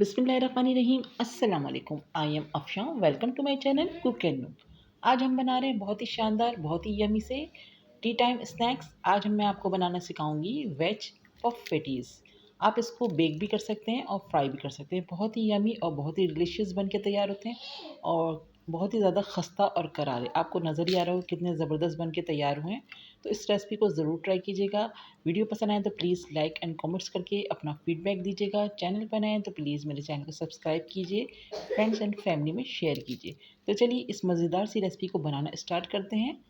बिस्मिल्लाहिर्रहमानिर्रहीम। अस्सलाम वालेकुम। I am Afsha. Welcome to my channel cook and noon. आज हम बना रहे हैं बहुत ही शानदार, बहुत ही यमी से टी टाइम स्नैक्स। आज मैं आपको बनाना सिखाऊंगी वेज पफ पेटीज़। आप इसको बेक भी कर सकते हैं और फ्राई भी कर सकते हैं। बहुत ही यमी और बहुत ही डिलीशियस बन के तैयार होते हैं और बहुत ही ज़्यादा खस्ता और करारे। आपको नज़र ही आ रहा हो कितने ज़बरदस्त बन के तैयार हुए हैं। तो इस रेसिपी को ज़रूर ट्राई कीजिएगा। वीडियो पसंद आए तो प्लीज़ लाइक एंड कमेंट्स करके अपना फीडबैक दीजिएगा। चैनल पर नए हैं तो प्लीज़ मेरे चैनल को सब्सक्राइब कीजिए, फ्रेंड्स एंड फैमिली में शेयर कीजिए। तो चलिए इस मज़ेदार सी रेसिपी को बनाना स्टार्ट करते हैं।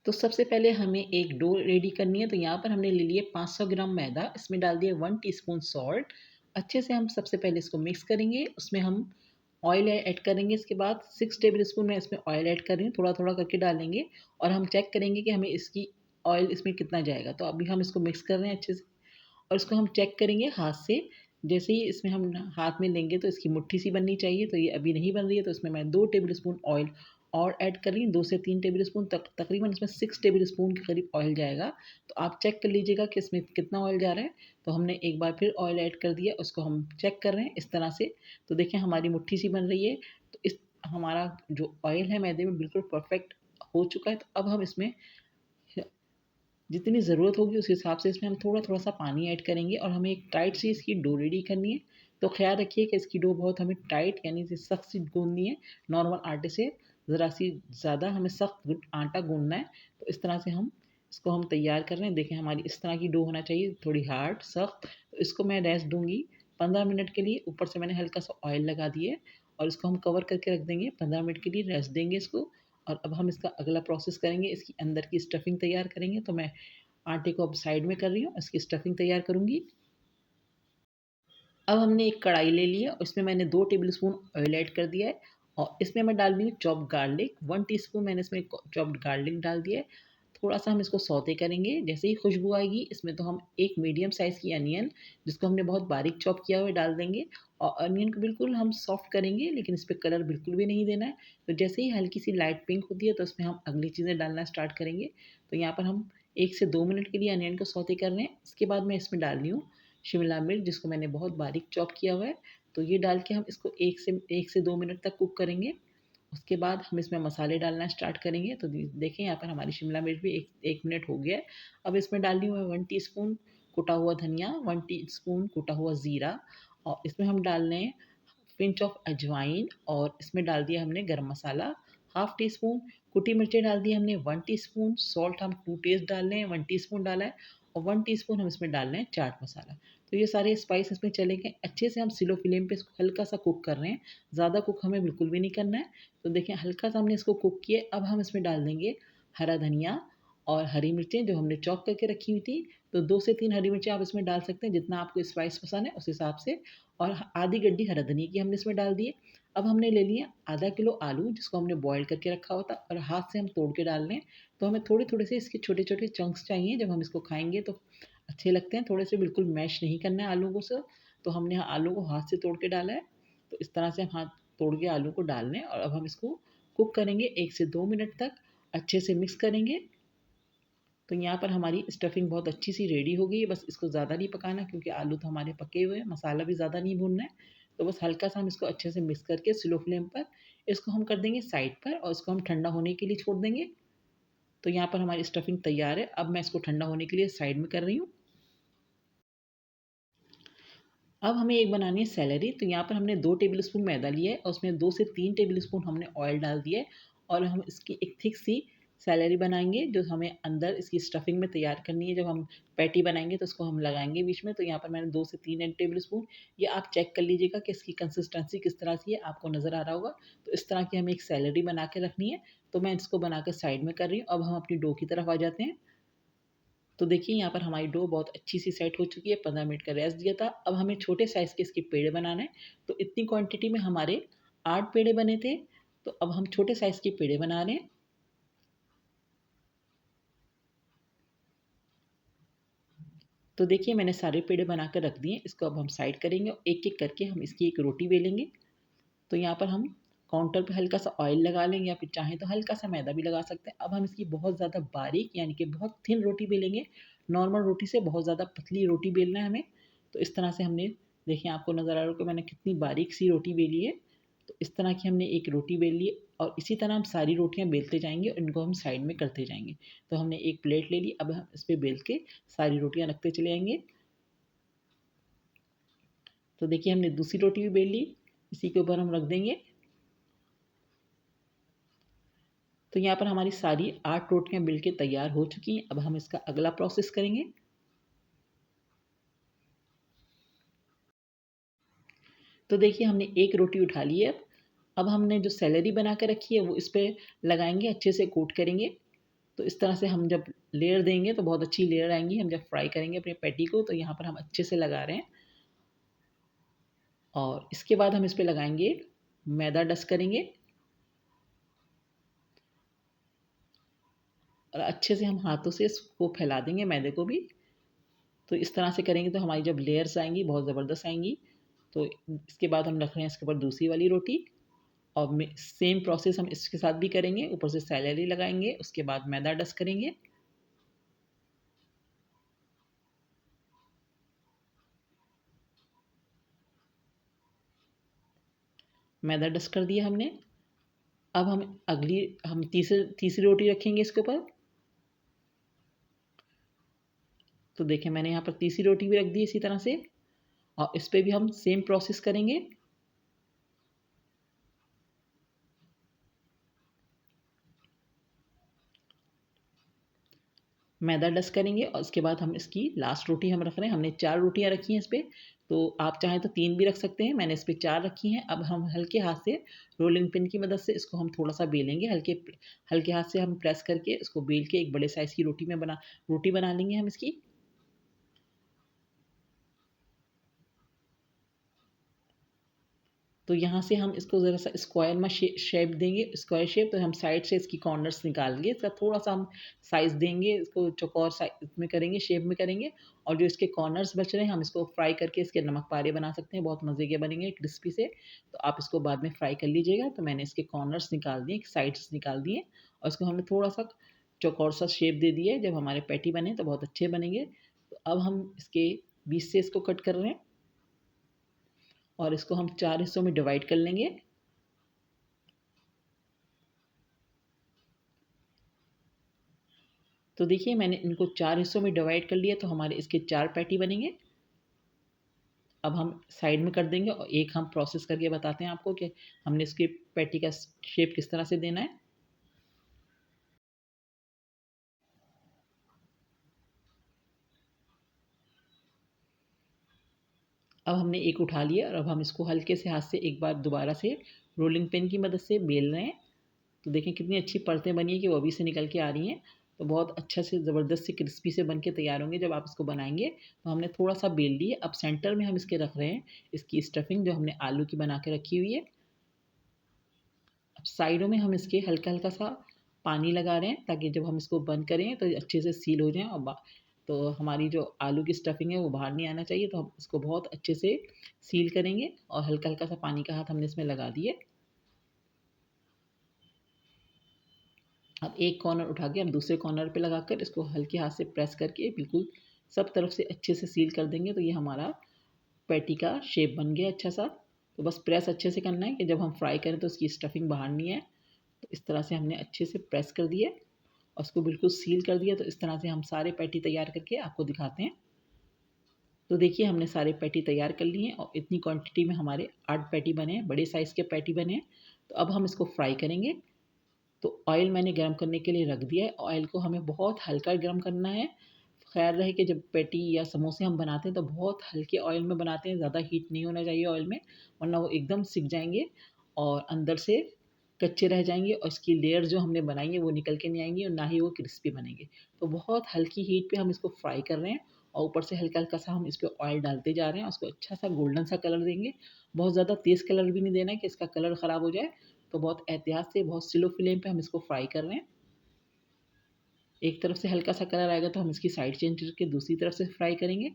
तो सबसे पहले हमें एक डो रेडी करनी है। तो यहाँ पर हमने ले लिए 500 ग्राम मैदा, इसमें डाल दिया 1 टीस्पून सॉल्ट। अच्छे से हम सबसे पहले इसको मिक्स करेंगे। उसमें हम ऑयल ऐड करेंगे। इसके बाद 6 टेबल स्पून मैं इसमें ऑयल ऐड कर रही हूँ, थोड़ा थोड़ा करके डालेंगे और हम चेक करेंगे कि हमें इसकी ऑयल इसमें कितना जाएगा। तो अभी हम इसको मिक्स कर रहे हैं अच्छे से और इसको हम चेक करेंगे हाथ से। जैसे ही इसमें हम हाथ में लेंगे तो इसकी मुट्ठी सी बननी चाहिए। तो ये अभी नहीं बन रही है, तो इसमें मैं 2 टेबल स्पून ऑयल और ऐड कर रही हूँ। 2 से 3 टेबल स्पून तक, तकरीबन इसमें 6 टेबल स्पून के करीब ऑयल जाएगा। तो आप चेक कर लीजिएगा कि इसमें कितना ऑयल जा रहा है। तो हमने एक बार फिर ऑयल ऐड कर दिया, उसको हम चेक कर रहे हैं इस तरह से। तो देखिए हमारी मुट्ठी सी बन रही है। तो इस हमारा जो ऑयल है मैदे में बिल्कुल परफेक्ट हो चुका है। तो अब हम इसमें जितनी ज़रूरत होगी उस हिसाब से इसमें हम थोड़ा-थोड़ा सा पानी ऐड करेंगे और हमें एक टाइट सी इसकी डो रेडी करनी है। तो ख़्याल रखिए कि इसकी डो बहुत हमें टाइट यानी कि सख्त सी गूँथनी है। नॉर्मल आटे से ज़रा-सी ज़्यादा हमें सख्त आटा गूँथना है। तो इस तरह से हम इसको हम तैयार कर रहे हैं। देखिए हमारी इस तरह की डो होना चाहिए, थोड़ी हार्ड, सख्त। तो इसको मैं रेस्ट दूँगी 15 मिनट के लिए। ऊपर से मैंने हल्का सा ऑयल लगा दिया है और इसको हम कवर करके रख देंगे। 15 मिनट के लिए रेस्ट देंगे इसको। और अब हम इसका अगला प्रोसेस करेंगे, इसकी अंदर की स्टफिंग तैयार करेंगे। तो मैं आटे को अब साइड में कर रही हूँ, इसकी स्टफिंग तैयार करूँगी। अब हमने एक कढ़ाई ले ली है और इसमें मैंने 2 टेबलस्पून ऑयल ऐड कर दिया है और इसमें मैं डाल रही हूँ चॉप्ड गार्लिक। 1 टीस्पून मैंने इसमें चॉप्ड गार्लिक डाल दिया है। थोड़ा-सा हम इसको सौते करेंगे। जैसे ही खुशबू आएगी इसमें तो हम एक मीडियम साइज़ की अनियन, जिसको हमने बहुत बारीक चॉप किया हुआ है, डाल देंगे और अनियन को बिल्कुल हम सॉफ्ट करेंगे, लेकिन इस पे कलर बिल्कुल भी नहीं देना है। तो जैसे ही हल्की सी लाइट पिंक होती है तो उसमें हम अगली चीज़ें डालना स्टार्ट करेंगे। तो यहाँ पर हम 1 से 2 मिनट के लिए अनियन को सौते कर रहे हैं। इसके बाद मैं इसमें डाल रही हूँ शिमला मिर्च, जिसको मैंने बहुत बारीक चॉप किया हुआ है। तो ये डाल के हम इसको 1 से 2 मिनट तक कुक करेंगे। उसके बाद हम इसमें मसाले डालना स्टार्ट करेंगे। तो देखें यहाँ पर हमारी शिमला मिर्च भी 1 मिनट हो गया है। अब इसमें डाल रही हूँ मैं 1 टीस्पून कुटा हुआ धनिया, 1 टीस्पून कुटा हुआ ज़ीरा और इसमें हम डाल रहे हैं पिंच ऑफ अजवाइन और इसमें डाल दिया हमने गरम मसाला हाफ़ टी स्पून, कुटी मिर्चें डाल दी हमने 1 टीस्पून, सॉल्ट हम टू टेस्ट डाल रहे हैं, 1 टीस्पून डाला है और 1 टीस्पून हम इसमें डाल रहे हैं चाट मसाला। तो ये सारे स्पाइस इसमें चले गए। अच्छे से हम स्लो फ्लेम पे इसको हल्का-सा कुक कर रहे हैं, ज़्यादा कुक हमें बिल्कुल भी नहीं करना है। तो देखिए हल्का-सा हमने इसको कुक किया। अब हम इसमें डाल देंगे हरा धनिया और हरी मिर्चें जो हमने चॉप करके रखी हुई थी। तो 2 से 3 हरी मिर्चें आप इसमें डाल सकते हैं, जितना आपको स्पाइस पसंद है उस हिसाब से। और आधी गड्डी हरा धनिया की हमने इसमें डाल दी है। अब हमने ले लिया आधा किलो आलू, जिसको हमने बॉयल करके रखा हुआ था और हाथ से हम तोड़ के डाल रहे हैं। तो हमें थोड़े-थोड़े से इसके छोटे-छोटे चंक्स चाहिए, जब हम इसको खाएँगे तो अच्छे लगते हैं। थोड़े से बिल्कुल मैश नहीं करना है आलू को से। तो हमने आलू को हाथ से तोड़ के डाला है। तो इस तरह से हम हाथ तोड़ के आलू को डाल लें और अब हम इसको कुक करेंगे 1 से 2 मिनट तक, अच्छे से मिक्स करेंगे। तो यहाँ पर हमारी स्टफिंग बहुत अच्छी सी रेडी हो गई है। बस इसको ज़्यादा नहीं पकाना, क्योंकि आलू तो हमारे पके हुए हैं, मसाला भी ज़्यादा नहीं भूनना है। तो बस हल्का-सा हम इसको अच्छे से मिक्स करके स्लो फ्लेम पर इसको हम कर देंगे साइड पर और इसको हम ठंडा होने के लिए छोड़ देंगे। तो यहाँ पर हमारी स्टफिंग तैयार है। अब मैं इसको ठंडा होने के लिए साइड में कर रही हूँ। अब हमें एक बनानी है सेलेरी। तो यहाँ पर हमने 2 टेबलस्पून मैदा लिया है और उसमें 2 से 3 टेबलस्पून हमने ऑयल डाल दिया है और हम इसकी एक थिक सी सेलेरी बनाएँगे, जो हमें अंदर इसकी स्टफिंग में तैयार करनी है। जब हम पैटी बनाएँगे तो उसको हम लगाएँगे बीच में। तो यहाँ पर मैंने 2 से 3 टेबलस्पून, ये आप चेक कर लीजिएगा कि इसकी कंसिस्टेंसी किस तरह की है, आपको नज़र आ रहा होगा। तो इस तरह की हमें एक सेलेरी बना के रखनी है। तो मैं इसको बनाकर साइड में कर रही हूँ। अब हम अपनी डो की तरफ आ जाते हैं। तो देखिए यहाँ पर हमारी डो बहुत अच्छी सी सेट हो चुकी है। 15 मिनट का रेस्ट दिया था। अब हमें छोटे साइज़ के इसके पेड़े बनाना है। तो इतनी क्वांटिटी में हमारे 8 पेड़े बने थे। तो अब हम छोटे साइज़ के पेड़े बना रहे हैं। तो देखिए मैंने सारे पेड़े बनाकर रख दिए। इसको अब हम साइड करेंगे और एक-एक करके हम इसकी एक रोटी बेलेंगे। तो यहाँ पर हम काउंटर पे हल्का सा ऑयल लगा लेंगे या फिर चाहें तो हल्का सा मैदा भी लगा सकते हैं। अब हम इसकी बहुत ज़्यादा बारीक यानी कि बहुत थिन रोटी बेलेंगे। नॉर्मल रोटी से बहुत ज़्यादा पतली रोटी बेलना है हमें। तो इस तरह से हमने, देखिए आपको नज़र आ रहा होगा कि मैंने कितनी बारीक सी रोटी बेली है। तो इस तरह की हमने एक रोटी बेल ली और इसी तरह हम सारी रोटियां बेलते जाएंगे और इनको हम साइड में करते जाएंगे। तो हमने एक प्लेट ले ली, अब हम इस पर बेल के सारी रोटियां रखते चले जाएंगे। तो देखिए हमने दूसरी रोटी भी बेल ली, इसी के ऊपर हम रख देंगे। तो यहाँ पर हमारी सारी 8 रोटियां बेल के तैयार हो चुकी हैं। अब हम इसका अगला प्रोसेस करेंगे। तो देखिए हमने एक रोटी उठा ली है। अब हमने जो सैलरी बना के रखी है वो इस पर लगाएंगे, अच्छे से कोट करेंगे। तो इस तरह से हम जब लेयर देंगे तो बहुत अच्छी लेयर आएंगी। हम जब फ्राई करेंगे अपने पैटी को तो यहाँ पर हम अच्छे से लगा रहे हैं। और इसके बाद हम इस पर लगाएंगे मैदा, डस्ट करेंगे और अच्छे से हम हाथों से इसको फैला देंगे, मैदे को भी। तो इस तरह से करेंगे तो हमारी जब लेयर्स आएंगी बहुत ज़बरदस्त आएंगी। तो इसके बाद हम रख रहे हैं इसके ऊपर दूसरी वाली रोटी और सेम प्रोसेस हम इसके साथ भी करेंगे। ऊपर से सैलरी लगाएंगे, उसके बाद मैदा डस्ट करेंगे। मैदा डस्ट कर दिया हमने। अब हम तीसरी रोटी रखेंगे इसके ऊपर। तो देखिए मैंने यहाँ पर तीसरी रोटी भी रख दी इसी तरह से और इस पे भी हम सेम प्रोसेस करेंगे। मैदा डस्ट करेंगे और उसके बाद हम इसकी लास्ट रोटी हम रख रहे हैं। हमने 4 रोटियां रखी हैं इस पर, तो आप चाहें तो 3 भी रख सकते हैं। मैंने इस पर 4 रखी हैं। अब हम हल्के हाथ से रोलिंग पिन की मदद से इसको हम थोड़ा सा बेलेंगे। हल्के हल्के हाथ से हम प्रेस करके इसको बेल के एक बड़े साइज़ की रोटी बना लेंगे हम इसकी। तो यहाँ से हम इसको ज़रा सा स्क्वायर में शेप देंगे, स्क्वायर शेप। तो हम साइड से इसकी कॉर्नर्स निकालेंगे, इसका थोड़ा सा हम साइज़ देंगे, इसको चौकोर साइज में करेंगे, शेप में करेंगे। और जो इसके कॉर्नर्स बच रहे हैं हम इसको फ्राई करके इसके नमक पारे बना सकते हैं, बहुत मज़े के बनेंगे क्रिस्पी से। तो आप इसको बाद में फ्राई कर लीजिएगा। तो मैंने इसके कॉर्नर्स निकाल दिए, साइड्स निकाल दिए और इसको हमने थोड़ा सा चौकोर सा शेप दे दिया है। जब हमारे पैटी बने तो बहुत अच्छे बनेंगे। तो अब हम इसके बीच से इसको कट कर रहे हैं और इसको हम 4 हिस्सों में डिवाइड कर लेंगे। तो देखिए मैंने इनको 4 हिस्सों में डिवाइड कर लिया, तो हमारे इसके 4 पैटी बनेंगे। अब हम साइड में कर देंगे और एक हम प्रोसेस करके बताते हैं आपको कि हमने इसके पैटी का शेप किस तरह से देना है। अब हमने एक उठा लिया और अब हम इसको हल्के से हाथ से एक बार दोबारा से रोलिंग पिन की मदद से बेल रहे हैं। तो देखें कितनी अच्छी परतें बनी है कि वो अभी से निकल के आ रही हैं। तो बहुत अच्छा से ज़बरदस्त से क्रिस्पी से बन के तैयार होंगे जब आप इसको बनाएंगे। तो हमने थोड़ा सा बेल लिए। अब सेंटर में हम इसके रख रहे हैं इसकी स्टफिंग जो हमने आलू की बना के रखी हुई है। अब साइडों में हम इसके हल्का-हल्का सा पानी लगा रहे हैं ताकि जब हम इसको बंद करें तो अच्छे से सील हो जाएँ और तो हमारी जो आलू की स्टफिंग है वो बाहर नहीं आना चाहिए। तो हम इसको बहुत अच्छे से सील करेंगे और हल्का-हल्का सा पानी का हाथ हमने इसमें लगा दिए। अब एक कॉर्नर उठा के हम दूसरे कॉर्नर पे लगाकर इसको हल्के हाथ से प्रेस करके बिल्कुल सब तरफ से अच्छे से सील कर देंगे। तो ये हमारा पैटी का शेप बन गया अच्छा सा। तो बस प्रेस अच्छे से करना है कि जब हम फ्राई करें तो उसकी स्टफिंग बाहर नहीं आए। तो इस तरह से हमने अच्छे से प्रेस कर दिया और उसको बिल्कुल सील कर दिया। तो इस तरह से हम सारे पैटी तैयार करके आपको दिखाते हैं। तो देखिए हमने सारे पैटी तैयार कर लिए हैं और इतनी क्वांटिटी में हमारे 8 पैटी बने हैं, बड़े साइज़ के पैटी बने हैं। तो अब हम इसको फ्राई करेंगे। तो ऑयल मैंने गर्म करने के लिए रख दिया है। ऑयल को हमें बहुत हल्का गर्म करना है। ख़्याल रहे कि जब पैटी या समोसे हम बनाते हैं तो बहुत हल्के ऑयल में बनाते हैं, ज़्यादा हीट नहीं होना चाहिए ऑयल में, वरना वो एकदम सिक जाएँगे और अंदर से कच्चे रह जाएँगे और इसकी लेयर जो हमने बनाई है वो निकल के नहीं आएँगी और ना ही वो क्रिस्पी बनेंगे। तो बहुत हल्की हीट पे हम इसको फ्राई कर रहे हैं और ऊपर से हल्का-हल्का सा हम इस पे ऑयल डालते जा रहे हैं। उसको अच्छा सा गोल्डन सा कलर देंगे। बहुत ज़्यादा तेज़ कलर भी नहीं देना है कि इसका कलर ख़राब हो जाए। तो बहुत एहतियात से बहुत स्लो फ्लेम पे हम इसको फ्राई कर रहे हैं। एक तरफ से हल्का सा कलर आएगा तो हम इसकी साइड चेंज करके दूसरी तरफ से फ्राई करेंगे।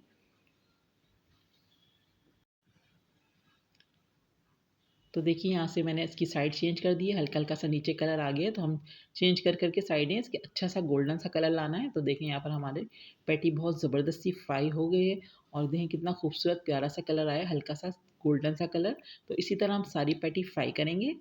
तो देखिए यहाँ से मैंने इसकी साइड चेंज कर दी है, हल्का-हल्का सा नीचे कलर आ गया है, तो हम चेंज कर के साइडें इसके अच्छा सा गोल्डन सा कलर लाना है। तो देखिए यहाँ पर हमारे पैटी बहुत ज़बरदस्ती फ्राई हो गई है और देखें कितना खूबसूरत प्यारा सा कलर आया है, हल्का सा गोल्डन सा कलर। तो इसी तरह हम सारी पैटी फ्राई करेंगे।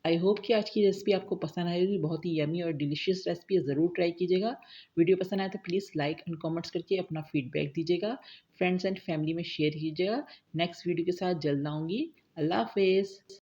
आई होप कि आज की रेसिपी आपको पसंद आई होगी, बहुत ही यम्मी और डिलीशियस रेसिपी है, ज़रूर ट्राई कीजिएगा। वीडियो पसंद आए तो प्लीज़ लाइक एंड कमेंट्स करके अपना फीडबैक दीजिएगा। फ्रेंड्स एंड फैमिली में शेयर कीजिएगा। नेक्स्ट वीडियो के साथ जल्द आऊँगी। अल्लाह हाफ़िज़।